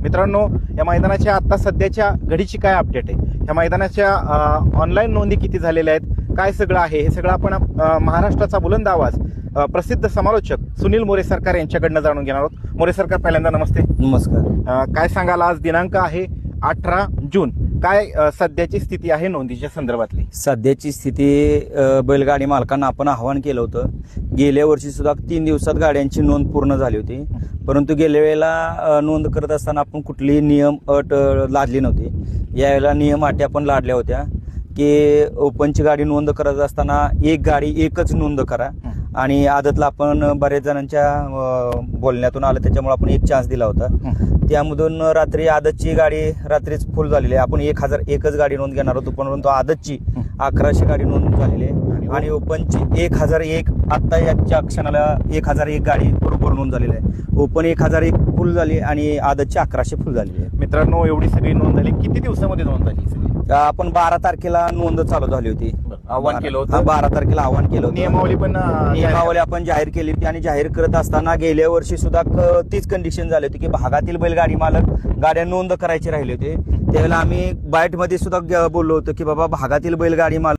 मित्रांनो, या मैदानाच्या आता सध्याच्या घडीची काय अपडेट आहे, ह्या मैदानाच्या ऑनलाईन नोंदी किती झालेल्या आहेत, काय सगळं आहे हे सगळं आपण महाराष्ट्राचा बुलंद आवाज प्रसिद्ध समालोचक सुनील मोरे सरकार यांच्याकडनं जाणून घेणार आहोत. मोरे सरकार, पहिल्यांदा नमस्ते. नमस्कार. काय सांगाल, आज दिनांक आहे 18 जून, काय सध्याची स्थिती आहे नोंदीच्या संदर्भातली? सध्याची स्थिती बैलगाडी मालकांना आपण आवाहन केलं होतं. गेल्या वर्षी सुद्धा 3 दिवसात गाड्यांची नोंद पूर्ण झाली होती, परंतु गेल्या वेळेला नोंद करत असताना आपण कुठलीही नियम अट लादली नव्हती. यावेळेला नियम अटी आपण लादल्या होत्या की ओपनची गाडी नोंद करत असताना एक गाडी एकच नोंद करा, आणि आदतला आपण बऱ्याच जणांच्या बोलण्यातून आलं त्याच्यामुळे आपण एक चान्स दिला होता. त्यामधून रात्री आदतची गाडी रात्रीच फुल झालेली आहे. आपण 1000 एकच गाडी नोंद घेणार होतो, परंतु आदतची 1100 गाडी नोंद झालेली आहे आणि ओपनची 1001 आत्ता याच्या क्षणाला 1001 गाडी बरोबर नोंद झालेली आहे. ओपन 1001 फुल झाली आणि आदतची 1100 फुल झालेली आहे. मित्रांनो, एवढी सगळी नोंद झाली, किती दिवसामध्ये नोंद झाली सगळी? आपण 12 तारखेला नोंद चालू झाली होती. आव्हान केलं होतं. 12 तारखेला आव्हान केलं होतं. नियमावली आपण जाहीर केली होती आणि जाहीर करत असताना गेल्या वर्षी सुद्धा तीच कंडिशन झाली होती की भागातील बैलगाडी मालक गाड्या नोंद करायचे राहिले होते. त्यावेळेला आम्ही बाईटमध्ये सुद्धा बोललो होतो की बाबा, भागातील बैलगाडी मालक